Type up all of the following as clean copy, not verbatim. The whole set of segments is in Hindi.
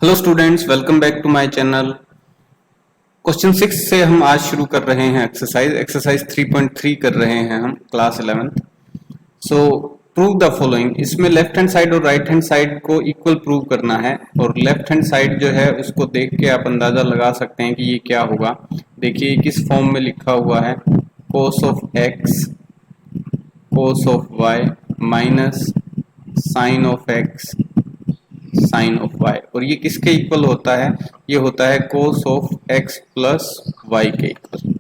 Hello students, welcome back to my channel. Question 6 से हम आज शुरू कर रहे हैं एक्सरसाइज 3.3 कर रहे हैं हम class 11th। So prove the following. इसमें लेफ्ट हैंड साइड और राइट हैंड साइड को इक्वल प्रूव करना है और लेफ्ट हैंड साइड जो है उसको देख के आप अंदाजा लगा सकते हैं कि ये क्या होगा। देखिए किस फॉर्म में लिखा हुआ है, cos of x cos of y minus sine of x sine of y, और ये किसके इक्वल होता है? ये होता है cos of x plus y के इक्वल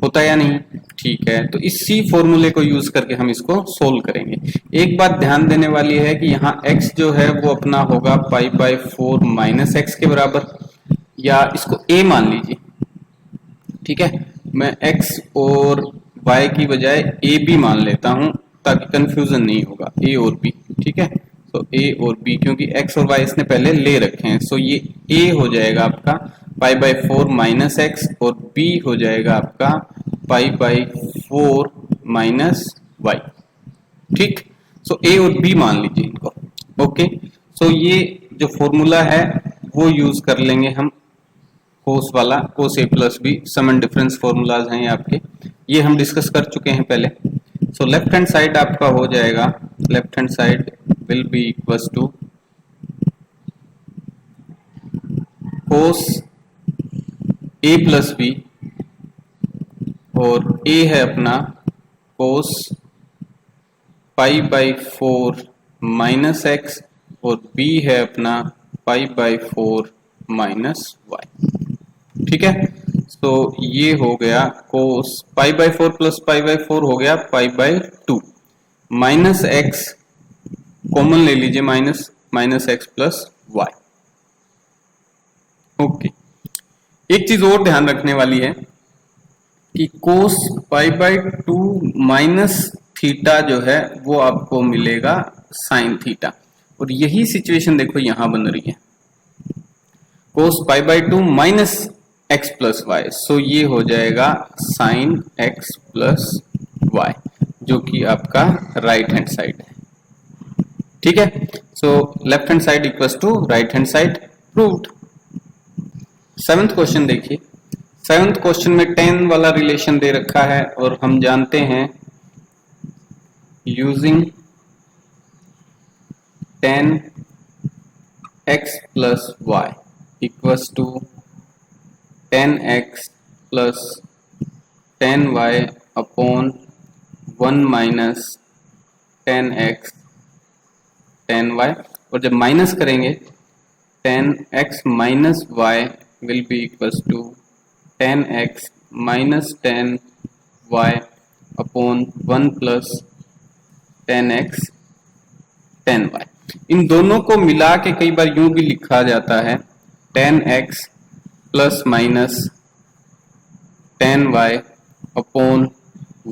होता है या नहीं? ठीक है, तो इसी फॉर्मूले को यूज करके हम इसको सोल्व करेंगे। एक बात ध्यान देने वाली है कि यहाँ x जो है वो अपना होगा पाई बाय 4 माइनस एक्स के बराबर, या इसको a मान लीजिए। ठीक है, मैं x और y की बजाय a भी मान लेता हूं ताकि कंफ्यूजन नहीं होगा, a और b। ठीक है, तो a और b, क्योंकि x और y इसने पहले ले रखे हैं, सो ये a हो जाएगा आपका पाई बाय 4 माइनस एक्स और b हो जाएगा आपका पाई बाय 4 माइनस वाई। ठीक, सो a और b मान लीजिए इनको। ओके, सो ये जो फॉर्मूला है वो यूज कर लेंगे हम, कोस वाला, cos a plus b, sum and difference formulas हैं ये आपके, ये हम डिस्कस कर चुके हैं पहले। सो लेफ्ट हैंड साइड आपका हो जाएगा, left hand side will be equals to cos a plus b, और a है अपना cos pi by 4 minus x और b है अपना पाई बाई 4 माइनस वाई। ठीक है, तो ये हो गया cos pi by 4 plus pi by 4 हो गया pi by 2, minus x common ले लीजिए, minus x plus y. Okay, एक चीज और ध्यान रखने वाली है कि cos pi by 2 minus theta जो है वो आपको मिलेगा साइन थीटा, और यही सिचुएशन देखो यहां बन रही है, cos pi by 2 minus x plus y, so ये हो जाएगा साइन एक्स प्लस वाई, जो कि आपका राइट हैंड साइड है। ठीक है, so left hand side equals to right hand side, proved. 7th question देखिए। 7th क्वेश्चन में 10 वाला रिलेशन दे रखा है और हम जानते हैं using 10x plus y equals to 10x प्लस 10y upon 1 minus 10x 10y, और जब माइनस करेंगे 10x minus y will be equals to 10x minus 10y upon 1 plus 10x 10y। इन दोनों को मिला के कई बार यूं भी लिखा जाता है 10x plus minus 10y upon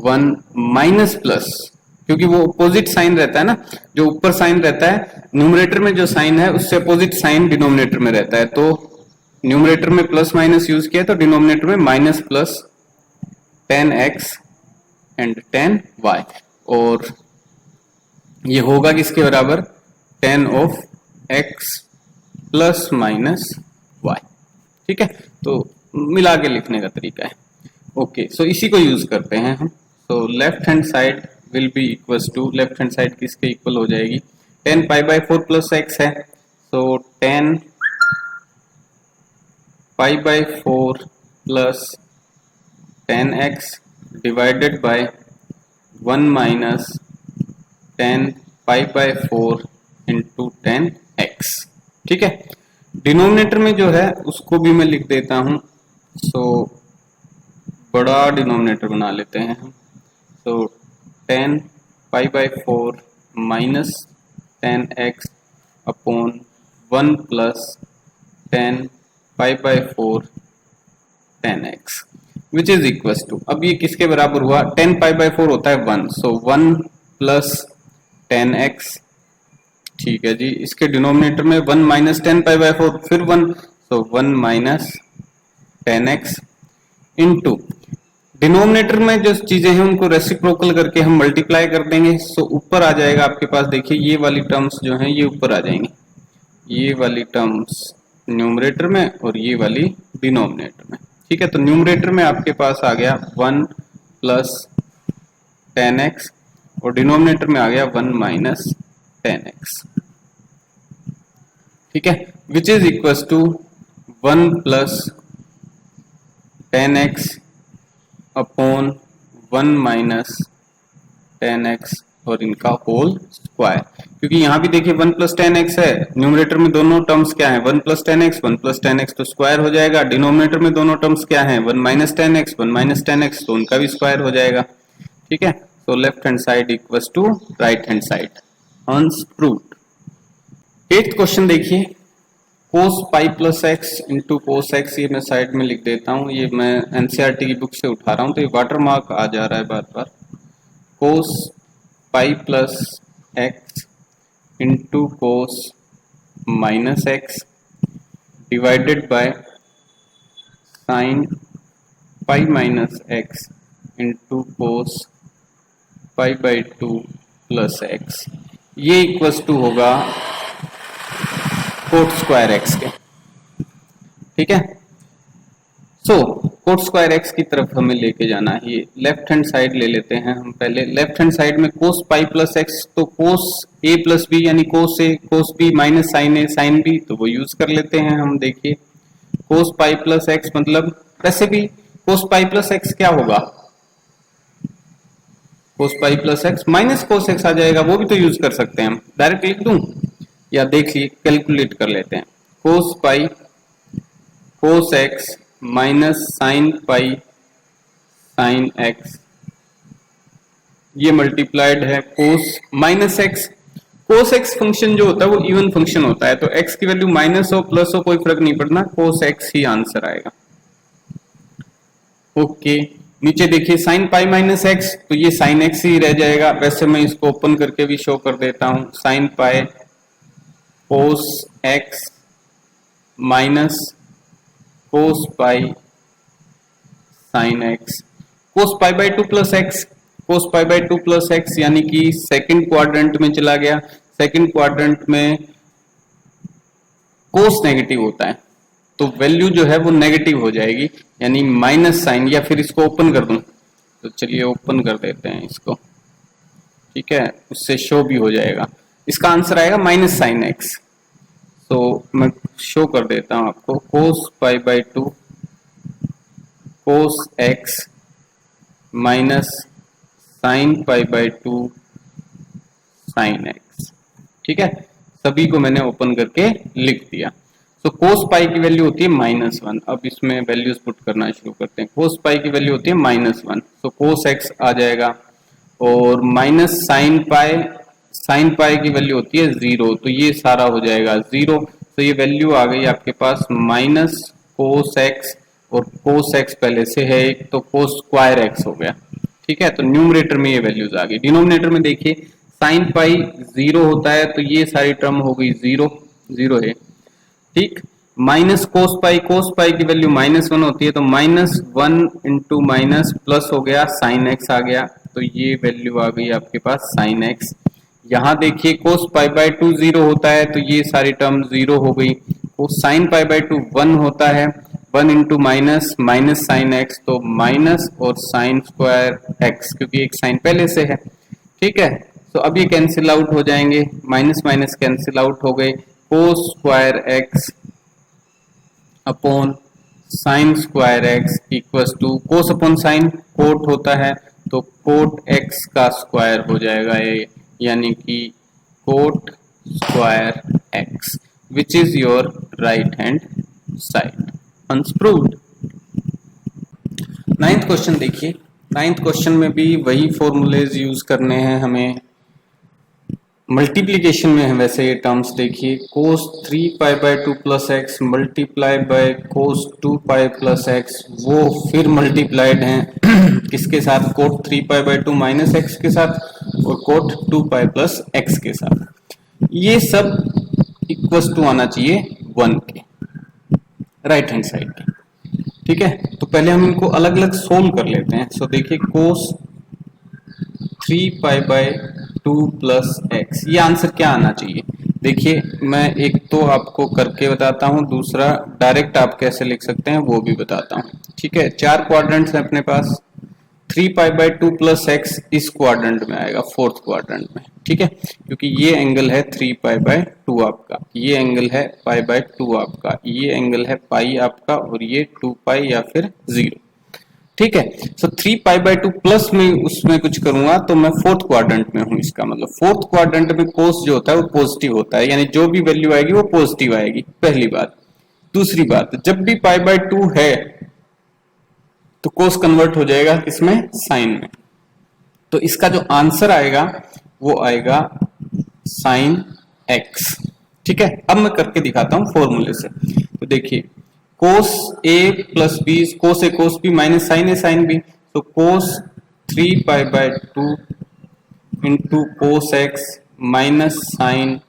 1 minus plus, क्योंकि वो अपोजिट साइन रहता है ना, जो ऊपर साइन रहता है न्यूमरेटर में, जो साइन है उससे अपोजिट साइन डिनोमिनेटर में रहता है, तो न्यूमरेटर में प्लस माइनस यूज किया तो डिनोमिनेटर में minus plus 10x and 10y, और ये होगा किसके बराबर? 10 of x plus minus y। ठीक है, तो मिला के लिखने का तरीका है। ओके, सो इसी को यूज करते हैं हम। So left hand side will be equals to, left hand side किसके इक्वल हो जाएगी? 10 पाई बाई 4 प्लस एक्स है, so 10 pi by 4 plus 10x divided by 1 minus 10 pi by 4 into 10x। ठीक है, डिनोमिनेटर में जो है उसको भी मैं लिख देता हूं, सो बड़ा डिनोमिनेटर बना लेते हैं हम। So 10 pi by 4 minus 10x upon 1 plus 10 pi by 4 10x which is equals to, अब ये किसके बराबर हुआ? 10 पाई बाई 4 होता है 1, सो 1 प्लस 10x। ठीक है जी, इसके डिनोमिनेटर में 1 माइनस 10 पाई बाई 4 फिर 1, सो 1 माइनस 10x इंटू डिनोमिनेटर में जो चीजें हैं उनको रेसिप्रोकल करके हम मल्टीप्लाई कर देंगे, सो ऊपर आ जाएगा आपके पास। देखिए ये वाली टर्म्स जो हैं ये ऊपर आ जाएंगे, ये वाली टर्म्स न्यूमरेटर में और ये वाली डिनोमिनेटर में। ठीक है, तो न्यूमरेटर में आपके पास आ गया 1 प्लस 10x और डिनोमिनेटर में आ गया 1 माइनस 10x। ठीक है, which is equal to 1 plus 10x upon 1 minus 10x और इनका होल स्क्वायर। क्योंकि यहां भी देखिए 1 प्लस 10x है, न्यूमरेटर में दोनों टर्म्स क्या है 1 प्लस 10x, 1 प्लस 10x तो स्क्वायर हो जाएगा। डिनोमिनेटर में दोनों टर्म्स क्या है 1 माइनस 10x, 1 माइनस 10x तो उनका भी स्क्वायर हो जाएगा। ठीक है, तो left hand side equals to right hand side, hence proved. 8th question देखिए, cos pi plus x into cos x, ये मैं साइड में लिख देता हूँ, ये मैं एनसीईआरटी की बुक से उठा रहा हूँ तो ये वाटर मार्क आ जा रहा है बार बार। cos pi plus x into cos minus x divided by sine pi minus x into cos pi by 2 plus x, ये इक्वल्स टू होगा कोट स्क्वायर एक्स के। ठीक है, सो कोट स्क्वायर एक्स की तरफ हमें लेके जाना है। ये लेफ्ट हैंड साइड ले लेते हैं हम पहले। लेफ्ट हैंड साइड में कोस पाई प्लस एक्स, तो कोस ए प्लस बी यानी कोस ए कोस बी माइनस साइन ए साइन बी, तो वो यूज कर लेते हैं हम। देखिए कोस पाई प्लस एक्स मतलब, वैसे भी कोस पाई प्लस एक्स क्या होगा, cos pi plus x minus cos x आ जाएगा, वो भी तो यूज कर सकते हैं हम। डायरेक्ट लिख दूं या देखिए कैलकुलेट कर लेते हैं। Cos pi cos x minus sine pi sine x, ये मल्टीप्लाइड है cos minus x. Cos x function जो होता है वो इवन फंक्शन होता है, तो एक्स की वैल्यू माइनस हो प्लस हो कोई फर्क नहीं पड़ना, कोस एक्स ही आंसर आएगा। ओके, नीचे देखिए साइन पाई माइनस एक्स, तो ये साइन एक्स ही रह जाएगा। वैसे मैं इसको ओपन करके भी शो कर देता हूं, sine pi cos x minus cos pi sine x, cos pi by 2 plus x, cos pi by 2 plus x यानी कि सेकंड क्वाड्रेंट में चला गया। सेकंड क्वाड्रेंट में कोस नेगेटिव होता है, तो वैल्यू जो है वो नेगेटिव हो जाएगी, यानी माइनस साइन। या फिर इसको ओपन कर दूं, तो चलिए ओपन कर देते हैं इसको। ठीक है, उससे शो भी हो जाएगा। इसका आंसर आएगा माइनस साइन एक्स। तो मैं शो कर देता हूं आपको, cos pi by 2 cos x minus sine pi by 2 sine x. ठीक है, सभी को मैंने ओपन करके लिख दिया। तो कोस पाई की वैल्यू होती है -1। अब इसमें वैल्यूज पुट करना शुरू करते हैं। कोस पाई की वैल्यू होती है -1, तो कोस एक्स आ जाएगा, और माइनस साइन पाई की वैल्यू होती है 0, तो ये सारा हो जाएगा 0। तो ये वैल्यू आ गई आपके पास माइनस कोस एक्स, और कोस एक्स पहले से है एक, तो कोस स्क्वायर एक्स हो गया। ठीक है, तो न्यूमरेटर में ये वैल्यूज आ गई। डिनोमिनेटर में देखिए साइन पाई 0 होता है, तो ये सारी टर्म हो गई 0 है। ठीक, माइनस कोस पाई की वैल्यू -1 होती है, तो -1 इंटू माइनस प्लस हो गया साइन एक्स आ गया, तो ये वैल्यू आ गई आपके पास साइन एक्स। यहाँ देखिए कोस पाई बाई 2 0 होता है, तो ये सारी टर्म 0 हो गई। साइन पाई बाई 2 1 होता है, 1 इंटू माइनस साइन एक्स, तो माइनस और साइन स्क्वायर एक्स, क्योंकि एक साइन पहले से है। ठीक है, तो अब ये कैंसिल आउट हो जाएंगे, माइनस माइनस कैंसिल आउट हो गए। Cos square x upon sine square x equals to, cos upon sine cot होता है, तो कोट एक्स का स्क्वायर हो जाएगा ये, यानी कि coat square x, which is your right hand side, hence proved. 9th question देखिए। 9th क्वेश्चन में भी वही फॉर्मूलेज यूज करने हैं हमें। मल्टीप्लीकेशन में है वैसे ये टर्म्स देखिए, cos 3 pi by 2 plus x multiply by cos 2 pi plus x, वो फिर मल्टीप्लाइड हैं किसके साथ, cot 3 pi by 2 minus x के साथ, और कोट 2 पाई प्लस एक्स के साथ। ये सब इक्वल्स टू आना चाहिए 1 के, राइट हैंड साइड के। ठीक है, तो पहले हम इनको अलग अलग सोल्व कर लेते हैं। सो देखिए cos 3 pi by 2 plus x, ये आंसर क्या आना चाहिए, देखिए मैं एक तो आपको करके बताता हूँ, दूसरा डायरेक्ट आप कैसे लिख सकते हैं वो भी बताता हूँ। ठीक है, 4 क्वाड्रेंट्स हैं अपने पास। 3π/2 प्लस एक्स इस क्वाड्रेंट में आएगा, फोर्थ क्वाड्रेंट में। ठीक है, क्योंकि ये एंगल है 3π/2 आपका, ये एंगल है π/2 आपका, ये एंगल है पाई आपका, और ये 2π या फिर 0। ठीक है, सो 3π/2 प्लस में उसमें कुछ करूंगा तो मैं फोर्थ क्वाड्रेंट में हूं, इसका मतलब फोर्थ क्वाड्रेंट में कोस जो होता है वो पॉजिटिव होता है, यानी जो भी वैल्यू आएगी वो पॉजिटिव आएगी, पहली बात। दूसरी बात, जब भी π/2 है तो कोस कन्वर्ट हो जाएगा किसमें, साइन में। तो इसका जो आंसर आएगा वो आएगा साइन एक्स। ठीक है, अब मैं करके दिखाता हूं फॉर्मूले से। तो देखिए, cos A plus B, cos A cos B minus sine A sine B, तो cos 3π/2 into cos x minus sine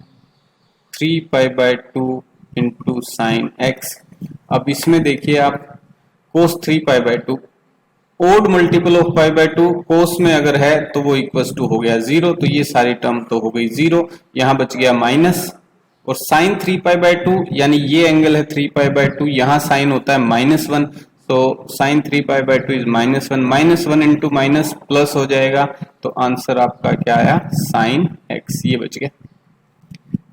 3π/2 into sine x. अब इसमें देखिए आप, cos 3π/2 odd multiple of π/2 cos में अगर है तो वो इक्वल्स टू हो गया 0, तो ये सारी टर्म तो हो गई 0, यहां बच गया माइनस। और साइन 3π/2 यानी ये एंगल है 3π/2, यहां साइन होता है -1, तो sine 3π/2 is -1, -1 into minus plus हो जाएगा, तो आंसर आपका क्या आया, साइन एक्स, ये बच गया।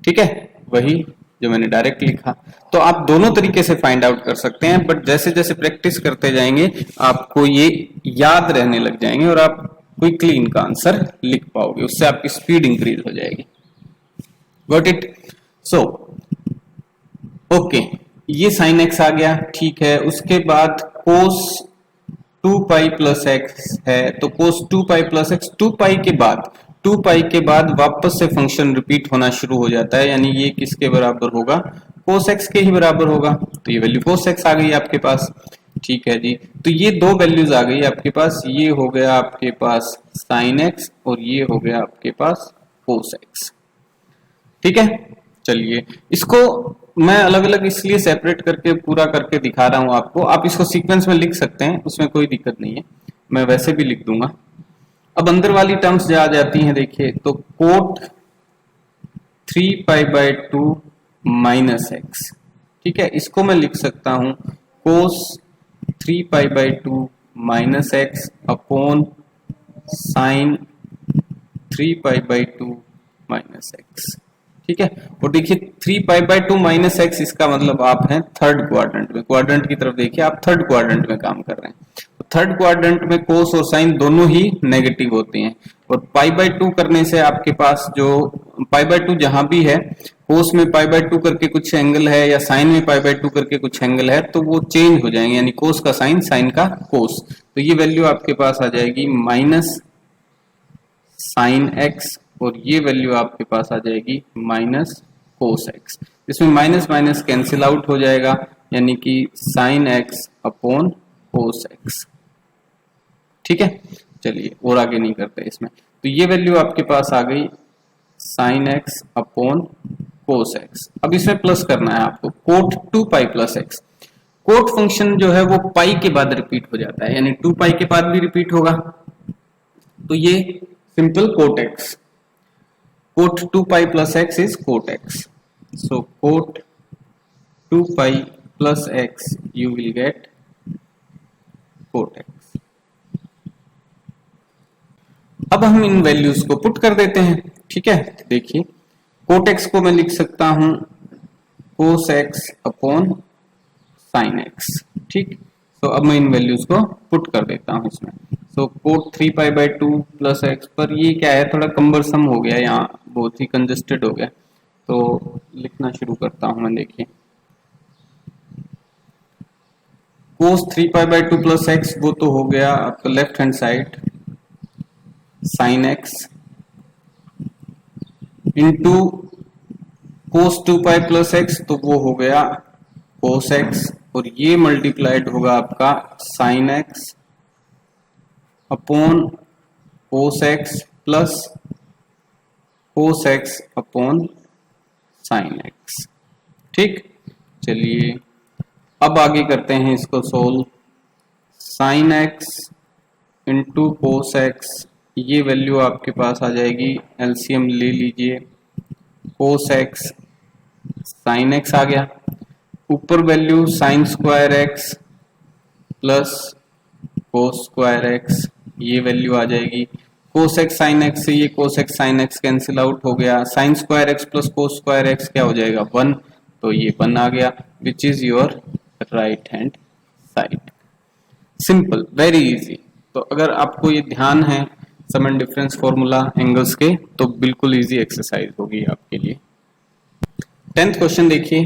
ठीक है, वही जो मैंने डायरेक्ट लिखा। तो आप दोनों तरीके से फाइंड आउट कर सकते हैं, बट जैसे जैसे प्रैक्टिस करते जाएंगे आपको ये याद रहने लग जाएंगे और आप क्विकली इनका आंसर लिख पाओगे, उससे आपकी स्पीड इंक्रीज हो जाएगी। Got it? सो ओके, ये साइन एक्स आ गया। ठीक है, उसके बाद कोस 2π प्लस एक्स है, तो कोस 2π प्लस एक्स, 2π के बाद वापस से फंक्शन रिपीट होना शुरू हो जाता है, यानी ये किसके बराबर होगा, कोस एक्स के ही बराबर होगा। तो ये वैल्यू कोस एक्स आ गई आपके पास। ठीक है जी, तो ये दो वैल्यूज आ गई आपके पास, ये हो गया आपके पास साइन एक्स और ये हो गया आपके पास कोस एक्स। ठीक है, चलिए इसको मैं अलग अलग इसलिए सेपरेट करके पूरा करके दिखा रहा हूं आपको, आप इसको सीक्वेंस में लिख सकते हैं, उसमें कोई दिक्कत नहीं है, मैं वैसे भी लिख दूंगा। अब अंदर वाली टर्म्स जो आ जाती हैं, देखिए तो कोट 3π/2 माइनस एक्स। ठीक है, इसको मैं लिख सकता हूं cos 3π/2 minus x upon sine 3π/2 minus x. ठीक है, और देखिए 3π/2 माइनस एक्स, इसका मतलब आप हैं थर्ड क्वाड्रेंट में, क्वाड्रेंट की तरफ देखिए, आप थर्ड क्वाड्रेंट में काम कर रहे हैं। तो थर्ड क्वाड्रेंट में कोस और साइन दोनों ही नेगेटिव होते हैं, और π/2 करने से आपके पास जो π/2 जहां भी है, कोस में π/2 करके कुछ एंगल है या साइन में π/2 करके कुछ एंगल है, तो वो चेंज हो जाएंगे, यानी कोस का साइन, साइन का कोस। तो ये वैल्यू आपके पास आ जाएगी माइनस साइन एक्स, और ये वैल्यू आपके पास आ जाएगी माइनस कोस एक्स। इसमें माइनस माइनस कैंसिल आउट हो जाएगा, यानी कि sign x upon cos x. ठीक है, चलिए और आगे नहीं करते इसमें। तो ये वैल्यू आपके पास आ गई sine x upon cos x. अब इसमें प्लस करना है आपको, cot 2π plus x. Cot function जो है वो पाई के बाद रिपीट हो जाता है, यानी 2π के बाद भी रिपीट होगा, तो ये simple cot x, cot 2π plus x is cot x. So cot 2π plus x you will get cot x. अब हम इन वैल्यूज को पुट कर देते हैं। ठीक है, देखिए कोट x को मैं लिख सकता हूं कोस x अपॉन साइन x। ठीक, तो अब मैं इन वैल्यूज को पुट कर देता हूं इसमें। तो कोट 3π/2 प्लस एक्स, पर ये क्या है, थोड़ा कम्बरसम हो गया, यहाँ बहुत ही कंजेस्टेड हो गया, तो लिखना शुरू करता हूं मैं। देखिए कोस 3π/2 प्लस एक्स, वो तो हो गया आपका left hand side sine x into cos 2π plus x, तो वो हो गया कोस एक्स, और ये मल्टीप्लाइड होगा आपका sign x upon cos x plus cos x upon sign x. ठीक, चलिए अब आगे करते हैं इसको solve. Sign x into cos x, ये वैल्यू आपके पास आ जाएगी, एलसीएम ले लीजिए, कोस एक्स साइन एक्स आ गया, ऊपर value sign square x plus cos square x, ये वैल्यू आ जाएगी। कोस एक्स साइन एक्स से ये cos x sine x cancel out हो गया, sign square x plus cos square x क्या हो जाएगा 1, तो ये 1 आ गया, which is your right hand side. Simple, very easy. तो अगर आपको ये ध्यान है सम एंड डिफरेंस फॉर्मूला एंगल्स के, तो बिल्कुल इजी एक्सरसाइज होगी आपके लिए। 10th क्वेश्चन देखिए।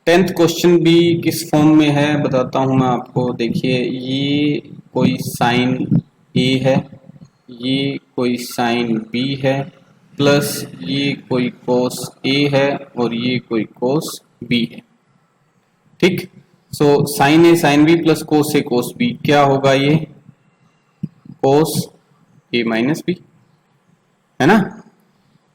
10th क्वेश्चन भी किस फॉर्म में है बताता हूं मैं आपको। देखिए ये कोई साइन ए है, ये कोई साइन बी है, प्लस ये कोई कोस ए है और ये कोई कोस बी है। ठीक, सो साइन ए साइन बी प्लस कोस ए कोस बी क्या होगा, ये कोस ए माइनस बी है ना।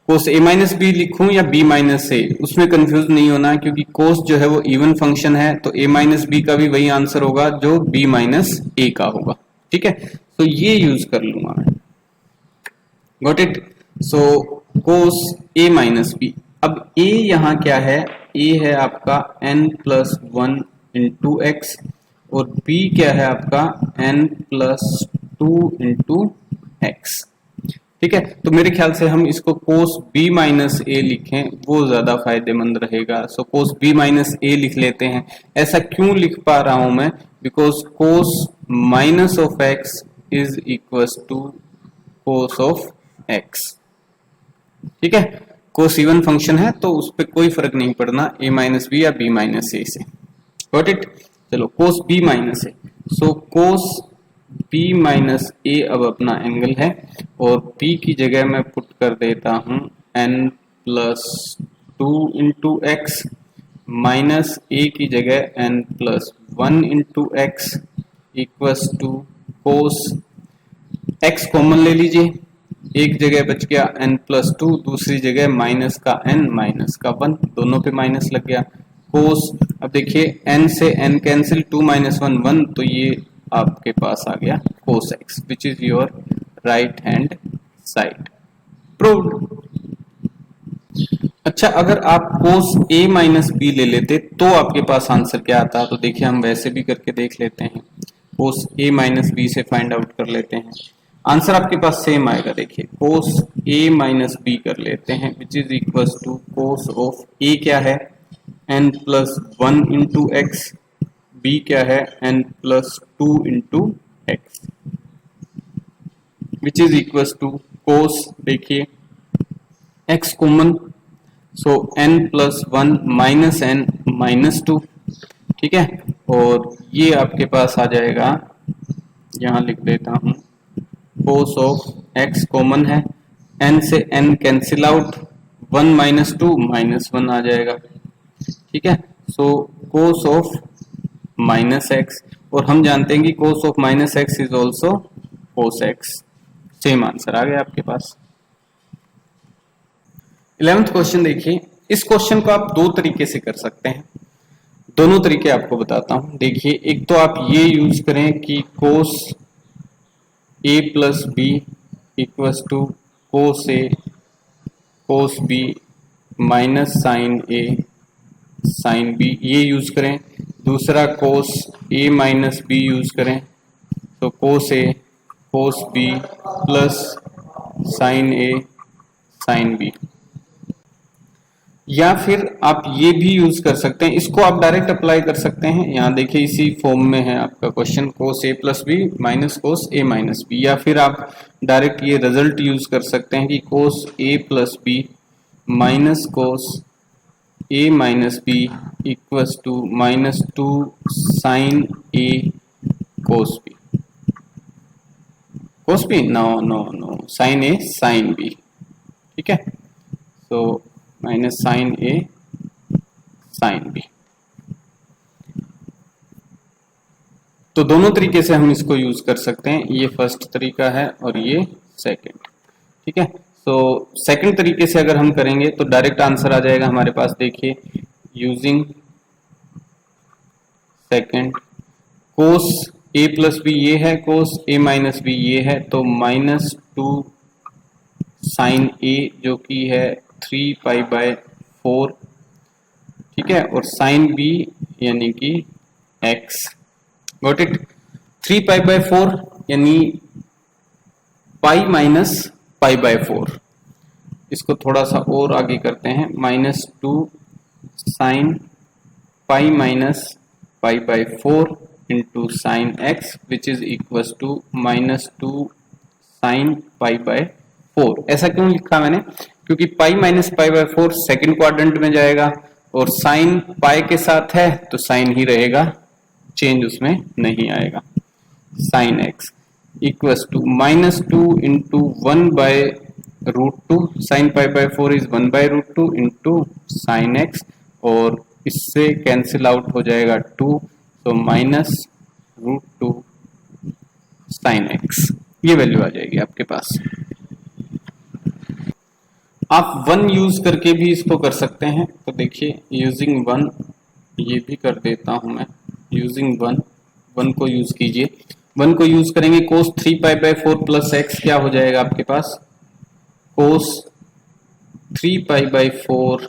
कोस ए माइनस बी लिखूं या बी माइनस ए, उसमें कंफ्यूज नहीं होना, क्योंकि कोस जो है वो इवन फंक्शन है, तो ए माइनस बी का भी वही आंसर होगा जो बी माइनस ए का होगा। ठीक है, तो ये यूज कर लूंगा मैं। Got it. So cos A minus b, अब ए यहां क्या है, ए है आपका n प्लस 1 इंटू एक्स और b क्या है आपका n प्लस 2 इंटू एक्स। ठीक है, तो मेरे ख्याल से हम इसको कोस b माइनस ए लिखें वो ज्यादा फायदेमंद रहेगा। सो कोस b माइनस ए लिख लेते हैं। ऐसा क्यों लिख पा रहा हूं मैं, because cos minus of x is equal to cos of x. ठीक है, कोस इवन फंक्शन है तो उस पर कोई फर्क नहीं पड़ना a माइनस बी या b माइनस ए से। Got it. चलो कोस b माइनस ए, सो कोस b माइनस ए अब अपना एंगल है और b की जगह मैं पुट कर देता हूं n plus 2 into x minus a की जगह n plus 1 into x equals to cos x common ले लीजिए, एक जगह बच गया n प्लस 2, दूसरी जगह माइनस का n माइनस का 1, दोनों पे माइनस लग गया। कोस, अब देखिए n से n कैंसिल, 2 माइनस 1 1, तो ये आपके पास आ गया कोस x, which is your right hand side. Proved. अच्छा, अगर आप कोस a माइनस बी ले लेते तो आपके पास आंसर क्या आता, तो देखिए हम वैसे भी करके देख लेते हैं। कोस a माइनस बी से फाइंड आउट कर लेते हैं, आंसर आपके पास सेम आएगा। देखिए कोस a माइनस बी कर लेते हैं, which is equal to cos of a क्या है n plus 1 into x, b क्या है n plus 2 into x, which is equal to cos, देखिए x common, so n plus 1 minus n minus 2। ठीक है, और ये आपके पास आ जाएगा, यहां लिख देता हूं कोस ऑफ x कॉमन है, n से n cancel out, 1 minus 2 minus 1 आ जाएगा। ठीक है, so cos of minus x, और हम जानते हैं कि cos of minus x is also cos x। Same answer आ गया आपके पास। 11th क्वेश्चन देखिए। इस क्वेश्चन को आप दो तरीके से कर सकते हैं, दोनों तरीके आपको बताता हूं। देखिए एक तो आप ये यूज करें कि cos a plus b equals to cos A cos B minus sine A sine b, ये यूज करें। दूसरा cos a minus b use करें, तो कोस ए कोस बी प्लस साइन ए साइन बी। या फिर आप ये भी यूज कर सकते हैं, इसको आप डायरेक्ट अप्लाई कर सकते हैं। यहाँ देखिए इसी फॉर्म में है आपका question, cos A plus B minus cos A minus B. या फिर आप डायरेक्ट ये रिजल्ट यूज कर सकते हैं कि cos A plus B minus cos A minus B equals to minus 2 sine A cos B. Cos B no no no, sine A sine B. ठीक है, तो माइनस साइन ए साइन बी। तो दोनों तरीके से हम इसको यूज कर सकते हैं, ये फर्स्ट तरीका है और ये सेकंड। ठीक है, तो सेकंड तरीके से अगर हम करेंगे तो डायरेक्ट आंसर आ जाएगा हमारे पास। देखिए using second, cos A plus B ये है, कोस ए माइनस बी ये है, तो माइनस 2 साइन ए जो कि है 3π/4, ठीक है, और साइन b यानी कि x। Got it. 3π/4 यानी पाई माइनस π/4। इसको थोड़ा सा और आगे करते हैं, -2 sine pi minus π/4 into sine x which is equal to -2 sine π/4। ऐसा क्यों लिखा मैंने? क्योंकि पाई माइनस π/4 सेकंड क्वाड्रेंट में जाएगा और साइन पाई के साथ है तो साइन ही रहेगा, चेंज उसमें नहीं आएगा। Sine x equal to -2 into 1/√2, sine π/4 is 1/√2 into sine x, और इससे कैंसिल आउट हो जाएगा 2, तो -√2 साइन x, ये वैल्यू आ जाएगी आपके पास। आप 1 यूज करके भी इसको कर सकते हैं, तो देखिए यूजिंग 1, ये भी कर देता हूं मैं, यूजिंग 1 को यूज कीजिए। 1 को यूज करेंगे, कोस 3π/4 प्लस एक्स क्या हो जाएगा आपके पास? Cos 3π/4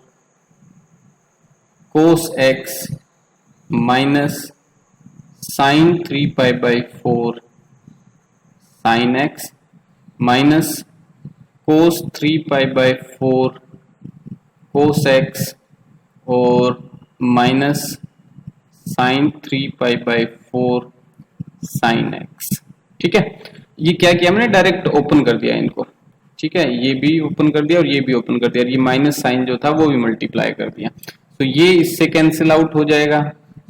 cos x minus sine 3π/4 sine x minus cos 3π/4 cos x और माइनस साइन 3π/4 साइन एक्स। ठीक है, ये क्या किया मैंने? डायरेक्ट ओपन कर दिया इनको। ठीक है, ये भी ओपन कर दिया और ये भी ओपन कर दिया, ये माइनस साइन जो था वो भी मल्टीप्लाई कर दिया, तो ये इससे कैंसिल आउट हो जाएगा।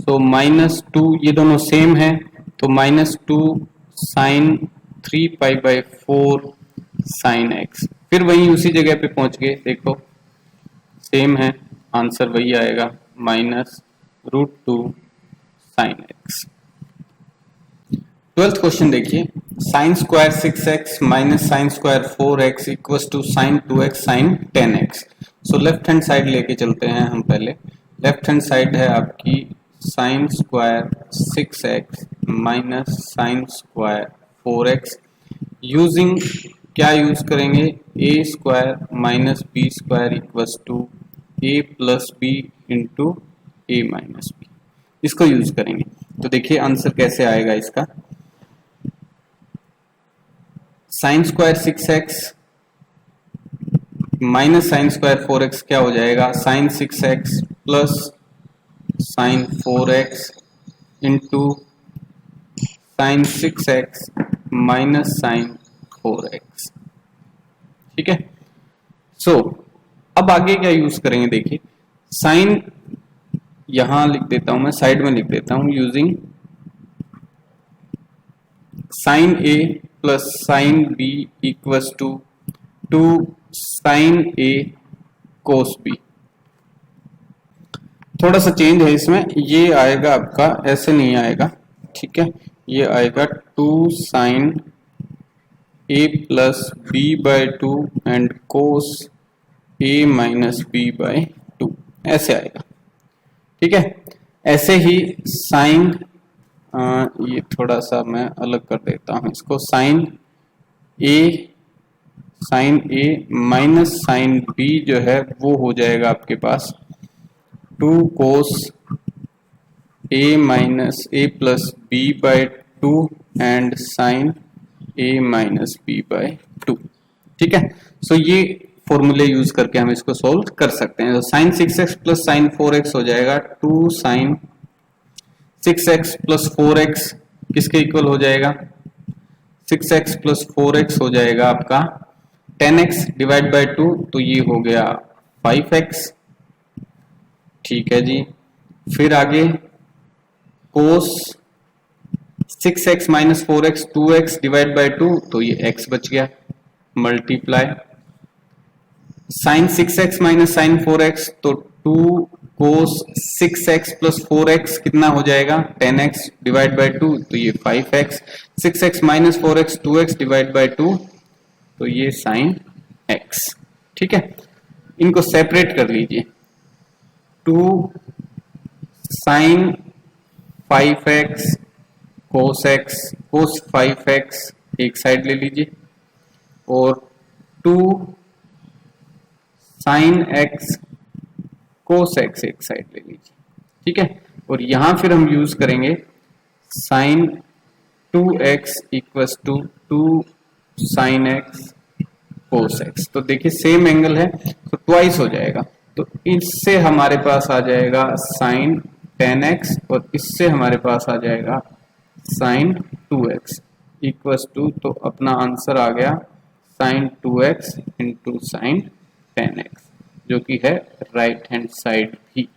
तो -2, ये दोनों सेम है, तो -2 साइन 3π/4 साइन एक्स। फिर वही उसी जगह पे पहुंच गए, देखो सेम है, आंसर वही आएगा, -√2 साइन एक्स। 12th क्वेश्चन देखिए, sine square 6x minus sine square 4x equals to sine 2x sine 10x। So left hand side लेके चलते हैं हम पहले। लेफ्ट हैंड साइड है आपकी sine square 6x minus sine square 4x। Using क्या यूज करेंगे? a square minus b square equals to a plus b into a minus b, इसको यूज करेंगे। तो देखिए आंसर कैसे आएगा इसका। Sine square 6x minus sine square 4x क्या हो जाएगा? Sine 6x plus sine 4x into sine 6x minus sine 4x। ठीक है, सो अब आगे क्या यूज करेंगे? देखिए साइन, यहां लिख देता हूं मैं, साइड में लिख देता हूं, using sine a plus sine b equals to 2 sine a cos b। थोड़ा सा चेंज है इसमें, ये आएगा आपका, ऐसे नहीं आएगा, ठीक है, ये आएगा 2 sine a plus b/2 and cos a minus b/2, ऐसे आएगा। ठीक है, ऐसे ही साइन, ये थोड़ा सा मैं अलग कर देता हूं इसको, sine a minus sine b जो है वो हो जाएगा आपके पास 2 cos a minus a plus b/2 and sine a minus b/2। ठीक है, सो ये फॉर्मूले यूज करके हम इसको सोल्व कर सकते हैं। तो sign 6x plus sine 4x हो जाएगा 2 साइन 6x प्लस 4x किसके इक्वल हो जाएगा? 6x प्लस 4x हो जाएगा आपका 10x डिवाइड बाय 2, तो ये हो गया 5x। ठीक है जी, फिर आगे कोस 6x minus 4x 2x divide by 2, तो ये x बच गया, multiply sign 6x minus sine 4x, तो 2 कोस 6x प्लस 4x कितना हो जाएगा? 10x डिवाइड बाय 2, तो ये 5x। 6x minus 4x 2x divide by 2, तो ये साइन x। ठीक है, इनको सेपरेट कर लीजिए, 2 साइन 5x कोस x कोस 5x एक साइड ले लीजिए, और 2 साइन एक्स कोस एक्स एक साइड ले लीजिए, ठीक है। और यहां फिर हम यूज करेंगे sine 2x equals to 2 sine x cos x. तो देखिए सेम एंगल है तो ट्वाइस हो जाएगा, तो इससे हमारे पास आ जाएगा साइन 10x और इससे हमारे पास आ जाएगा साइन 2x इक्वस टू, तो अपना आंसर आ गया sign 2x into sine 10x, जो कि है राइट हैंड साइड भी।